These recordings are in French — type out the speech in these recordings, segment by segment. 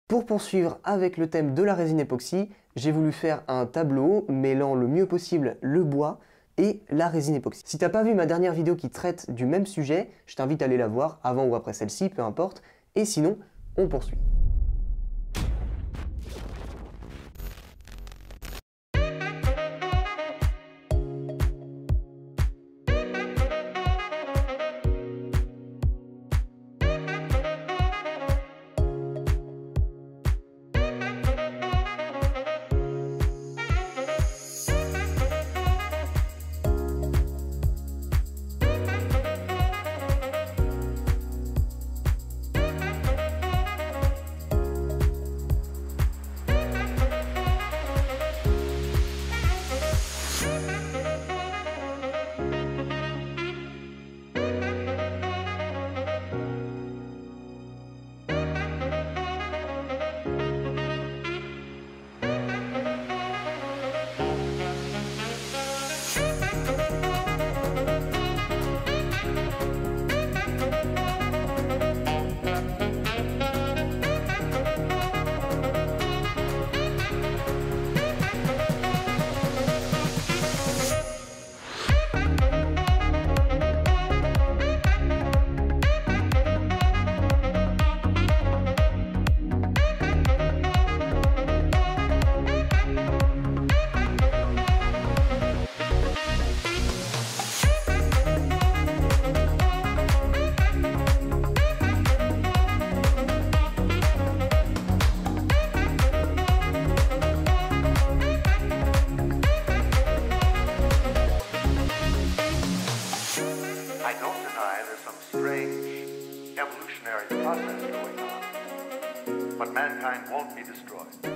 Pour poursuivre avec le thème de la résine époxy, j'ai voulu faire un tableau mêlant le mieux possible le bois et la résine époxy. Si t'as pas vu ma dernière vidéo qui traite du même sujet, je t'invite à aller la voir avant ou après celle-ci, peu importe. Et sinon, on poursuit.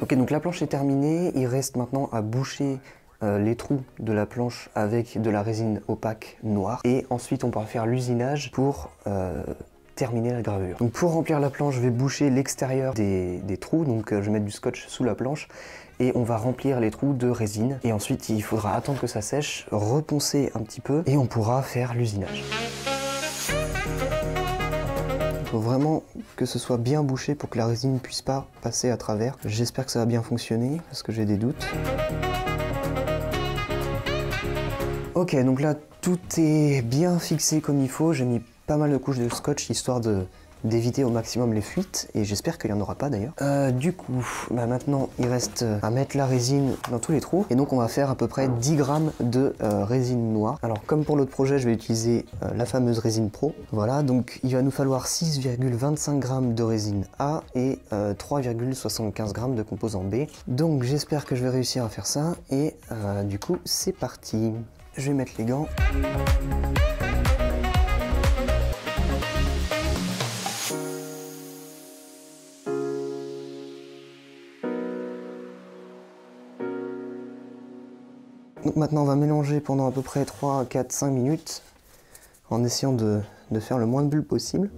Ok, donc la planche est terminée, il reste maintenant à boucher les trous de la planche avec de la résine opaque noire et ensuite on pourra faire l'usinage pour terminer la gravure. Donc pour remplir la planche, je vais boucher l'extérieur des trous, donc je vais mettre du scotch sous la planche et on va remplir les trous de résine et ensuite il faudra attendre que ça sèche, reponcer un petit peu et on pourra faire l'usinage. Il faut vraiment que ce soit bien bouché pour que la résine ne puisse pas passer à travers. J'espère que ça va bien fonctionner parce que j'ai des doutes. Ok, donc là tout est bien fixé comme il faut. J'ai mis pas mal de couches de scotch histoire d'éviter au maximum les fuites et j'espère qu'il n'y en aura pas d'ailleurs. Du coup, maintenant il reste à mettre la résine dans tous les trous et donc on va faire à peu près 10 grammes de résine noire. Alors comme pour l'autre projet, je vais utiliser la fameuse résine pro. Voilà, donc il va nous falloir 6,25 grammes de résine A et 3,75 grammes de composant B. Donc j'espère que je vais réussir à faire ça et du coup c'est parti. Je vais mettre les gants. Donc maintenant on va mélanger pendant à peu près 3, 4, 5 minutes en essayant de faire le moins de bulles possible.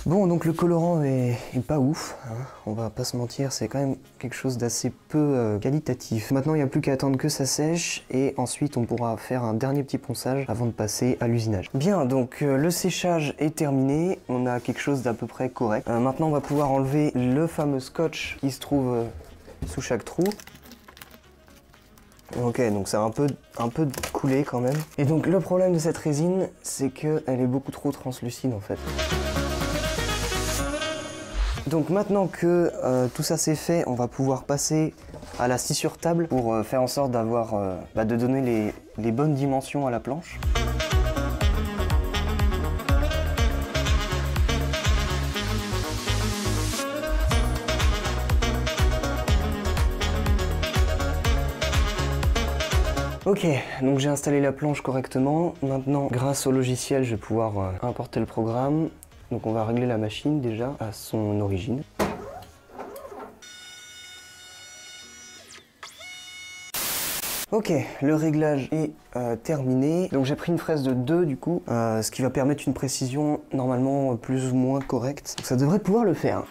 Bon, donc le colorant est pas ouf, hein, on va pas se mentir, c'est quand même quelque chose d'assez peu qualitatif. Maintenant, il n'y a plus qu'à attendre que ça sèche et ensuite on pourra faire un dernier petit ponçage avant de passer à l'usinage. Bien, donc le séchage est terminé, on a quelque chose d'à peu près correct. Maintenant, on va pouvoir enlever le fameux scotch qui se trouve sous chaque trou. Ok, donc ça a un peu coulé quand même. Et donc le problème de cette résine, c'est qu'elle est beaucoup trop translucide en fait. Donc maintenant que tout ça c'est fait, on va pouvoir passer à la scie sur table pour faire en sorte d'avoir, de donner les bonnes dimensions à la planche. Ok, donc j'ai installé la planche correctement. Maintenant, grâce au logiciel, je vais pouvoir importer le programme. Donc on va régler la machine déjà à son origine. Ok, le réglage est terminé. Donc j'ai pris une fraise de 2 du coup, ce qui va permettre une précision normalement plus ou moins correcte. Donc ça devrait pouvoir le faire.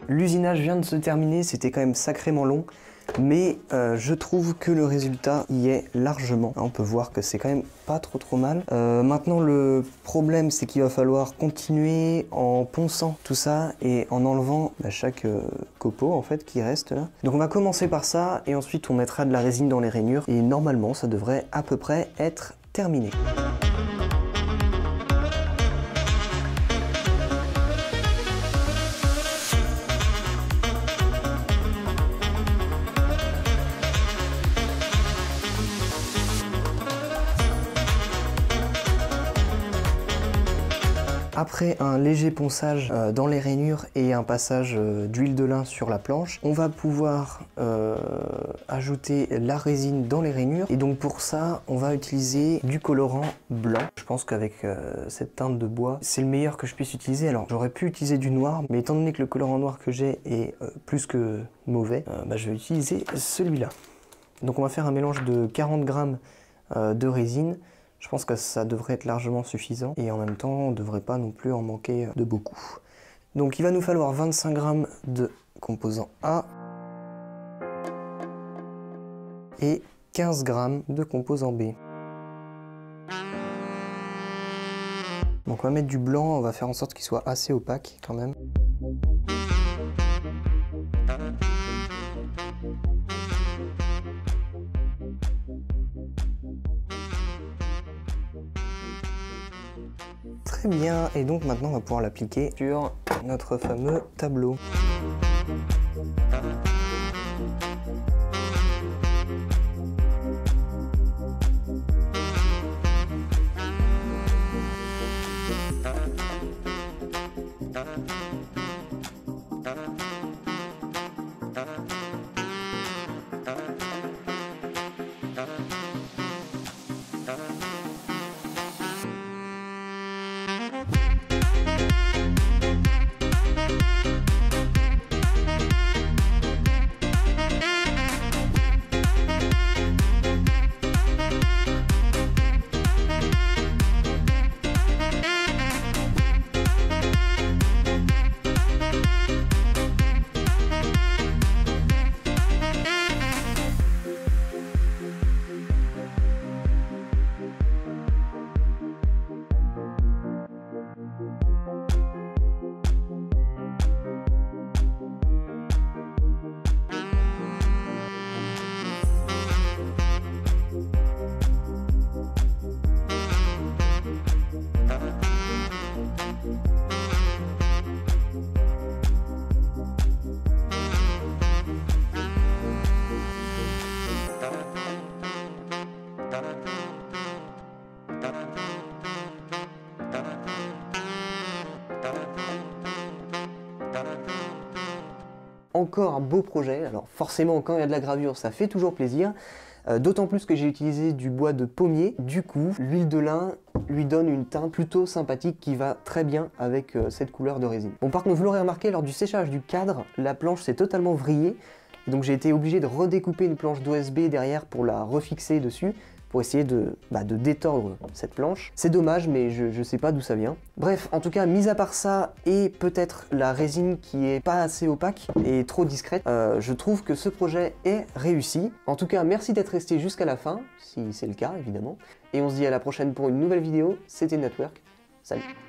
L'usinage vient de se terminer, c'était quand même sacrément long, mais je trouve que le résultat y est largement. On peut voir que c'est quand même pas trop mal. Maintenant le problème c'est qu'il va falloir continuer en ponçant tout ça et en enlevant chaque copeau en fait qui reste là. Donc on va commencer par ça et ensuite on mettra de la résine dans les rainures et normalement ça devrait à peu près être terminé. Après un léger ponçage dans les rainures et un passage d'huile de lin sur la planche, on va pouvoir ajouter la résine dans les rainures. Et donc pour ça, on va utiliser du colorant blanc. Je pense qu'avec cette teinte de bois, c'est le meilleur que je puisse utiliser. Alors j'aurais pu utiliser du noir, mais étant donné que le colorant noir que j'ai est plus que mauvais, je vais utiliser celui-là. Donc on va faire un mélange de 40 grammes de résine. Je pense que ça devrait être largement suffisant et en même temps on ne devrait pas non plus en manquer de beaucoup. Donc il va nous falloir 25 grammes de composant A et 15 grammes de composant B. Donc on va mettre du blanc, on va faire en sorte qu'il soit assez opaque quand même. Très bien, et donc maintenant on va pouvoir l'appliquer sur notre fameux tableau. Encore un beau projet, alors forcément quand il y a de la gravure ça fait toujours plaisir, d'autant plus que j'ai utilisé du bois de pommier, du coup l'huile de lin lui donne une teinte plutôt sympathique qui va très bien avec cette couleur de résine. Bon par contre vous l'aurez remarqué, lors du séchage du cadre, la planche s'est totalement vrillée, et donc j'ai été obligé de redécouper une planche d'OSB derrière pour la refixer dessus, pour essayer de détordre cette planche. C'est dommage, mais je sais pas d'où ça vient. Bref, en tout cas, mis à part ça, et peut-être la résine qui est pas assez opaque et trop discrète, je trouve que ce projet est réussi. En tout cas, merci d'être resté jusqu'à la fin, si c'est le cas, évidemment. Et on se dit à la prochaine pour une nouvelle vidéo. C'était Network. Salut!